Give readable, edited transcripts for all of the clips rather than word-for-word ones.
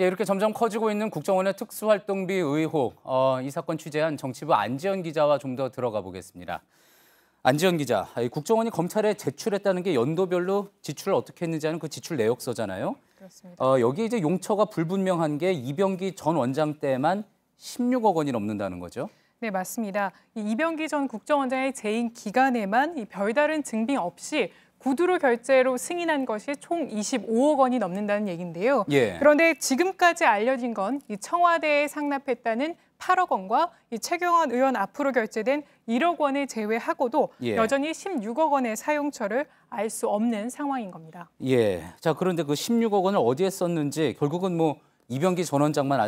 예, 이렇게 점점 커지고 있는 국정원의 특수활동비 의혹. 이 사건 취재한 정치부 안지연 기자와 좀 더 들어가 보겠습니다. 안지연 기자, 이 국정원이 검찰에 제출했다는 게 연도별로 지출을 어떻게 했는지 하는 그 지출 내역서잖아요. 그렇습니다. 여기 이제 용처가 불분명한 게 이병기 전 원장 때만 16억 원이 넘는다는 거죠. 네, 맞습니다. 이병기 전 국정원장의 재임 기간에만 별다른 증빙 없이 구두로 결제로 승인한 것이 총 25억 원이 넘는다는 얘기인데요. 예. 그런데 지금까지 알려진 건 청와대에 상납했다는 8억 원과 최경환 의원 앞으로 결제된 1억 원을 제외하고도 여전히 16억 원의 사용처를 알 수 없는 상황인 겁니다. 예. 자, 그런데 그 16억 원을 어디에 썼는지 결국은 뭐 이병기 전 원장만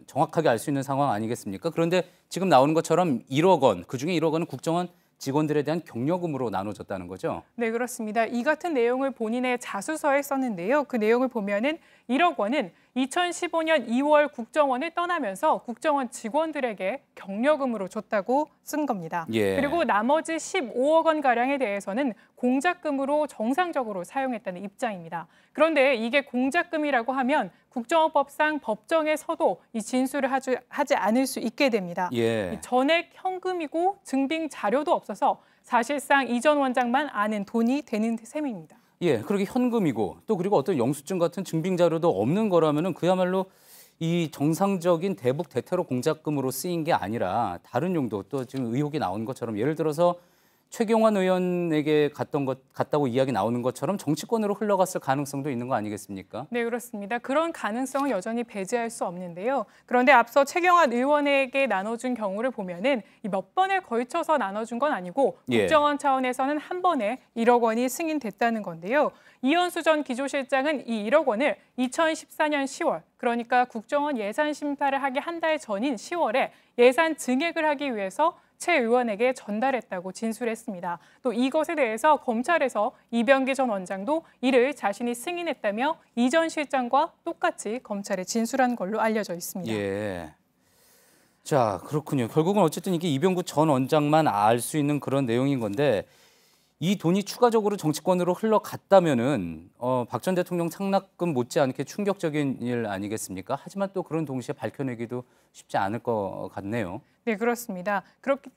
정확하게 알 수 있는 상황 아니겠습니까? 그런데 지금 나오는 것처럼 1억 원, 그중에 1억 원은 국정원 직원들에 대한 격려금으로 나눠졌다는 거죠? 네, 그렇습니다. 이 같은 내용을 본인의 자수서에 썼는데요. 그 내용을 보면은 1억 원은 2015년 2월 국정원을 떠나면서 국정원 직원들에게 격려금으로 줬다고 쓴 겁니다. 예. 그리고 나머지 15억 원가량에 대해서는 공작금으로 정상적으로 사용했다는 입장입니다. 그런데 이게 공작금이라고 하면 국정원법상 법정에서도 이 진술을 하지 않을 수 있게 됩니다. 예. 이 전액 현금이고 증빙 자료도 없어서 사실상 이 전 원장만 아는 돈이 되는 셈입니다. 예, 그렇게 현금이고 또 그리고 어떤 영수증 같은 증빙 자료도 없는 거라면은 그야말로 이 정상적인 대북 대테러 공작금으로 쓰인 게 아니라 다른 용도 또 지금 의혹이 나온 것처럼 예를 들어서 최경환 의원에게 갔다고 이야기 나오는 것처럼 정치권으로 흘러갔을 가능성도 있는 거 아니겠습니까? 네, 그렇습니다. 그런 가능성은 여전히 배제할 수 없는데요. 그런데 앞서 최경환 의원에게 나눠준 경우를 보면은 몇 번에 걸쳐서 나눠준 건 아니고 국정원 차원에서는 한 번에 1억 원이 승인됐다는 건데요. 이현수 전 기조실장은 이 1억 원을 2014년 10월, 그러니까 국정원 예산 심사를 하기 한 달 전인 10월에 예산 증액을 하기 위해서 최 의원에게 전달했다고 진술했습니다. 또 이것에 대해서 검찰에서 이병기 전 원장도 이를 자신이 승인했다며 이 전 실장과 똑같이 검찰에 진술한 걸로 알려져 있습니다. 예. 자, 그렇군요. 결국은 어쨌든 이게 이병구 전 원장만 알 수 있는 그런 내용인 건데 이 돈이 추가적으로 정치권으로 흘러갔다면은 박 전 대통령 상납금 못지않게 충격적인 일 아니겠습니까? 하지만 또 그런 동시에 밝혀내기도 쉽지 않을 것 같네요. 네, 그렇습니다.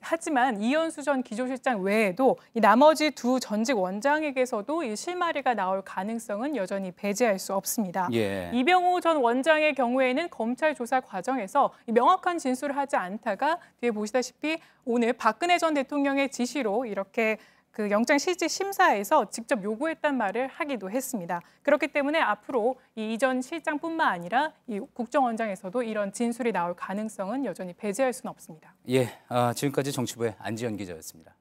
하지만 이현수 전 기조실장 외에도 이 나머지 두 전직 원장에게서도 이 실마리가 나올 가능성은 여전히 배제할 수 없습니다. 예. 이병호 전 원장의 경우에는 검찰 조사 과정에서 명확한 진술을 하지 않다가 뒤에 보시다시피 오늘 박근혜 전 대통령의 지시로 이렇게 그 영장 실질 심사에서 직접 요구했단 말을 하기도 했습니다. 그렇기 때문에 앞으로 이 전 실장뿐만 아니라 이 국정원장에서도 이런 진술이 나올 가능성은 여전히 배제할 수는 없습니다. 예, 지금까지 정치부의 안지연 기자였습니다.